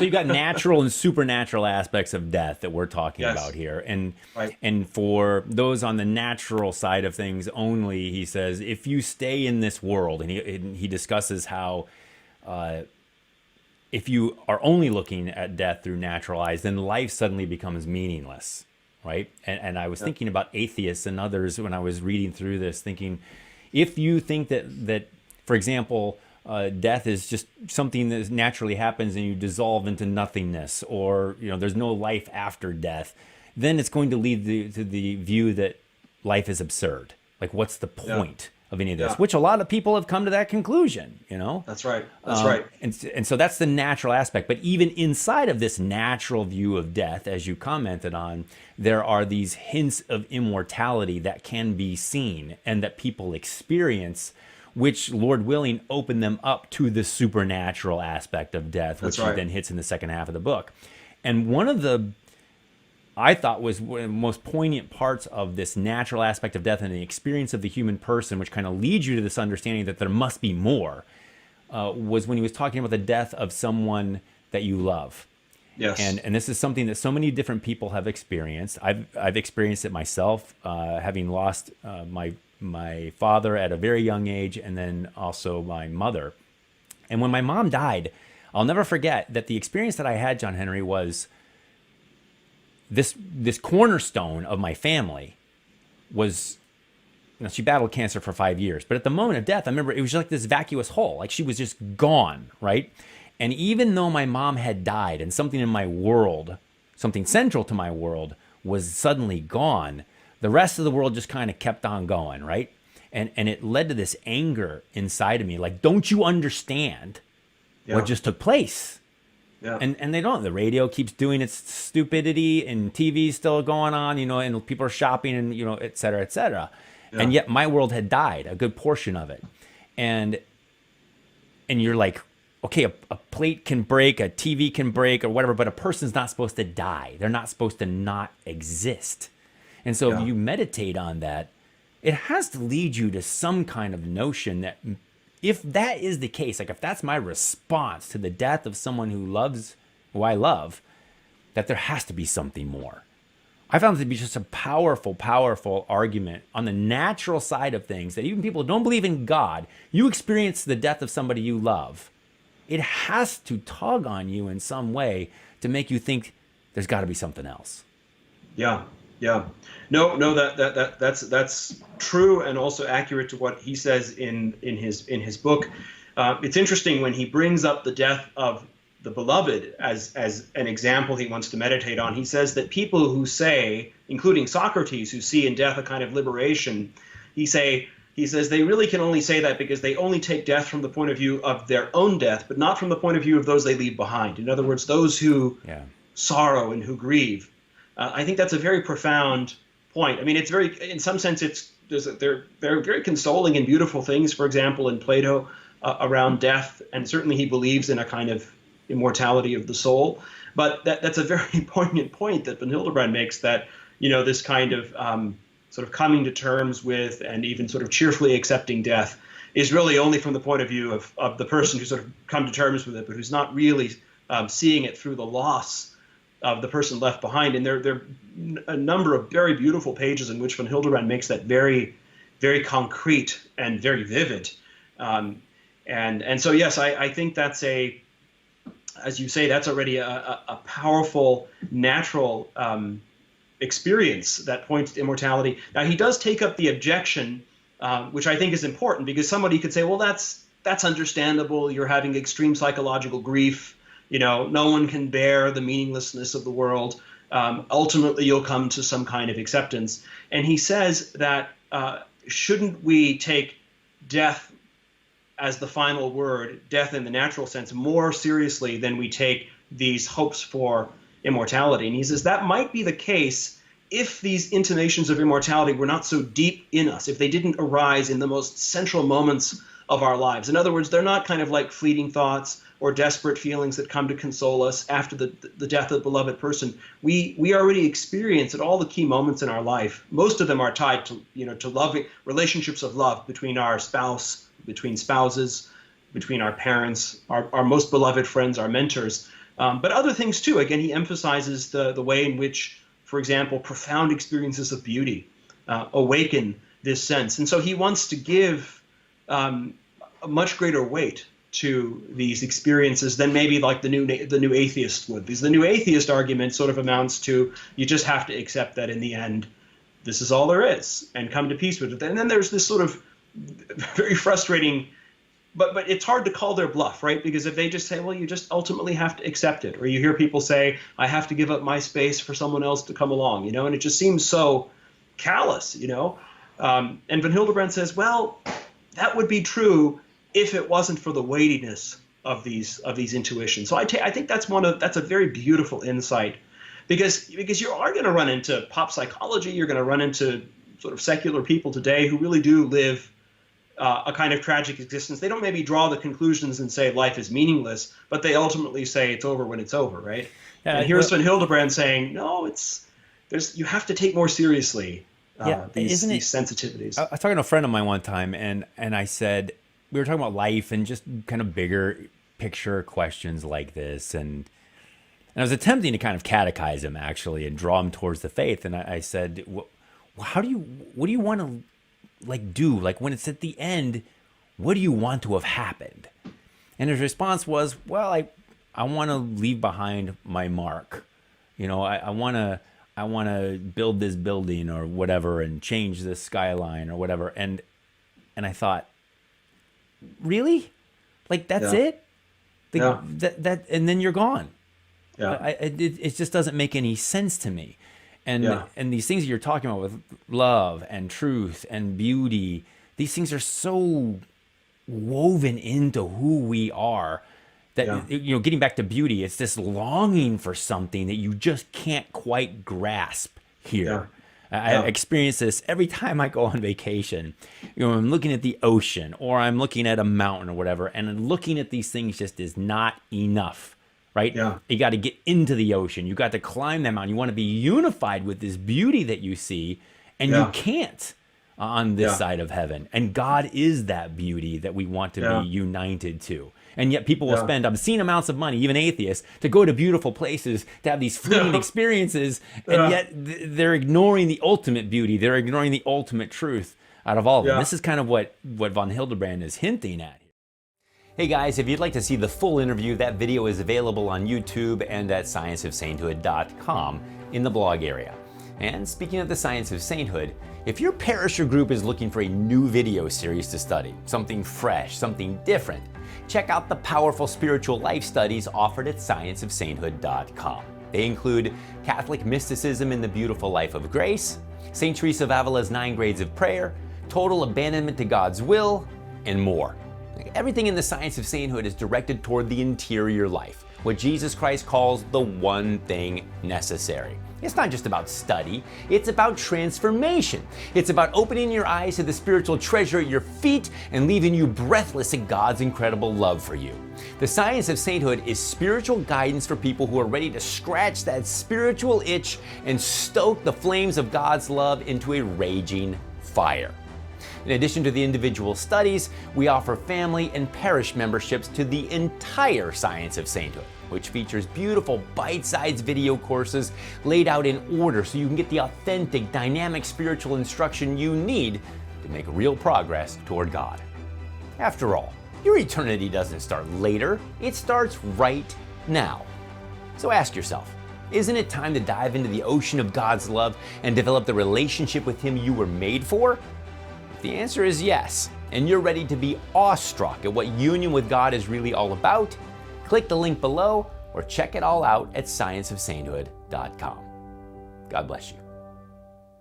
So you got natural and supernatural aspects of death that we're talking Yes. about here. And Right. and for those on the natural side of things only, he says, if you stay in this world, and he discusses how if you are only looking at death through natural eyes, then life suddenly becomes meaningless, right? And I was Yeah. thinking about atheists and others when I was reading through this, thinking, if you think that for example, death is just something that naturally happens and you dissolve into nothingness, or there's no life after death, then it's going to lead to the view that life is absurd. Like, what's the Yeah. point of any of this? Yeah. Which a lot of people have come to that conclusion. That's right. That's right. And so that's the natural aspect. But even inside of this natural view of death, as you commented on, there are these hints of immortality that can be seen and that people experience, which, Lord willing, open them up to the supernatural aspect of death, which That's right. then hits in the second half of the book. And one of the, I thought, was one of the most poignant parts of this natural aspect of death and the experience of the human person, which kind of leads you to this understanding that there must be more, was when he was talking about the death of someone that you love. Yes. And this is something that so many different people have experienced. I've experienced it myself, having lost my father at a very young age, and then also my mother. And when my mom died, I'll never forget that the experience that I had, John Henry, was this cornerstone of my family was, she battled cancer for 5 years, but at the moment of death, I remember it was like this vacuous hole, like she was just gone, right? And even though my mom had died and something in my world, something central to my world, was suddenly gone, the rest of the world just kind of kept on going, right? And it led to this anger inside of me, like, don't you understand Yeah. what just took place? Yeah. And they don't. The radio keeps doing its stupidity, and TV's still going on, and people are shopping, and et cetera, et cetera. Yeah. And yet my world had died, a good portion of it. And you're like, okay, a plate can break, a TV can break, or whatever, but a person's not supposed to die. They're not supposed to not exist. And so Yeah. if you meditate on that, it has to lead you to some kind of notion that if that is the case, like if that's my response to the death of someone who I love, that there has to be something more. I found it to be just a powerful, powerful argument on the natural side of things, that even people who don't believe in God, you experience the death of somebody you love, it has to tug on you in some way to make you think there's got to be something else. Yeah, yeah. No, that's true and also accurate to what he says in his book. It's interesting when he brings up the death of the beloved as an example he wants to meditate on. He says that people who say, including Socrates, who see in death a kind of liberation, he says they really can only say that because they only take death from the point of view of their own death, but not from the point of view of those they leave behind. In other words, those who sorrow and who grieve. I think that's a very profound point. I mean, it's very, in some sense, they're very consoling and beautiful things. For example, in Plato, around death, and certainly he believes in a kind of immortality of the soul. But that's a very poignant point that von Hildebrand makes, that this kind of sort of coming to terms with and even sort of cheerfully accepting death is really only from the point of view of the person who's sort of come to terms with it, but who's not really seeing it through the loss of the person left behind. And there are a number of very beautiful pages in which von Hildebrand makes that very, very concrete and very vivid. And so, yes, I think that's as you say, that's already a powerful, natural experience that points to immortality. Now, he does take up the objection, which I think is important, because somebody could say, well, that's understandable. You're having extreme psychological grief. No one can bear the meaninglessness of the world. Ultimately, you'll come to some kind of acceptance. And he says that shouldn't we take death as the final word, death in the natural sense, more seriously than we take these hopes for immortality? And he says that might be the case if these intimations of immortality were not so deep in us, if they didn't arise in the most central moments of our lives. In other words, they're not kind of like fleeting thoughts or desperate feelings that come to console us after the death of the beloved person. We already experience at all the key moments in our life. Most of them are tied to to loving relationships of love between our spouse, between spouses, between our parents, our most beloved friends, our mentors. But other things too. Again, he emphasizes the way in which, for example, profound experiences of beauty awaken this sense. And so he wants to give a much greater weight to these experiences than maybe like the new atheist would. Because the new atheist argument sort of amounts to, you just have to accept that in the end, this is all there is, and come to peace with it. And then there's this sort of very frustrating, but it's hard to call their bluff, right? Because if they just say, well, you just ultimately have to accept it, or you hear people say, I have to give up my space for someone else to come along, and it just seems so callous, And von Hildebrand says, well, that would be true if it wasn't for the weightiness of these intuitions. So I think that's a very beautiful insight, because you are going to run into pop psychology, you're going to run into sort of secular people today who really do live a kind of tragic existence. They don't maybe draw the conclusions and say life is meaningless, but they ultimately say it's over when it's over, right? Yeah, and here's von Hildebrand saying, no, you have to take more seriously these sensitivities. I was talking to a friend of mine one time, and I said, we were talking about life and just kind of bigger picture questions like this, and I was attempting to kind of catechize him actually and draw him towards the faith. And I said, what do you want to do? Like when it's at the end, what do you want to have happened? And his response was, well, I want to leave behind my mark. I want to build this building or whatever and change this skyline or whatever. And I thought, really? Like that's it? That and then you're gone. Yeah. It just doesn't make any sense to me. And these things that you're talking about with love and truth and beauty, these things are so woven into who we are that, getting back to beauty, it's this longing for something that you just can't quite grasp here. I experience this every time I go on vacation. I'm looking at the ocean or I'm looking at a mountain or whatever, and looking at these things just is not enough, right? Yeah. You got to get into the ocean. You got to climb that mountain. You want to be unified with this beauty that you see, and you can't on this side of heaven. And God is that beauty that we want to be united to. And yet people will spend obscene amounts of money, even atheists, to go to beautiful places, to have these fleeting experiences, and yet they're ignoring the ultimate beauty. They're ignoring the ultimate truth out of all of them. This is kind of what von Hildebrand is hinting at. Hey guys, if you'd like to see the full interview, that video is available on YouTube and at scienceofsainthood.com in the blog area. And speaking of the Science of Sainthood, if your parish or group is looking for a new video series to study, something fresh, something different, check out the powerful spiritual life studies offered at scienceofsainthood.com. They include Catholic mysticism in the beautiful life of grace, St. Teresa of Avila's 9 grades of prayer, total abandonment to God's will, and more. Everything in the Science of Sainthood is directed toward the interior life, what Jesus Christ calls the one thing necessary. It's not just about study, it's about transformation. It's about opening your eyes to the spiritual treasure at your feet and leaving you breathless at God's incredible love for you. The Science of Sainthood is spiritual guidance for people who are ready to scratch that spiritual itch and stoke the flames of God's love into a raging fire. In addition to the individual studies, we offer family and parish memberships to the entire Science of Sainthood, which features beautiful bite-sized video courses laid out in order so you can get the authentic, dynamic spiritual instruction you need to make real progress toward God. After all, your eternity doesn't start later, it starts right now. So ask yourself, isn't it time to dive into the ocean of God's love and develop the relationship with Him you were made for? If the answer is yes, and you're ready to be awestruck at what union with God is really all about, click the link below or check it all out at scienceofsainthood.com. God bless you.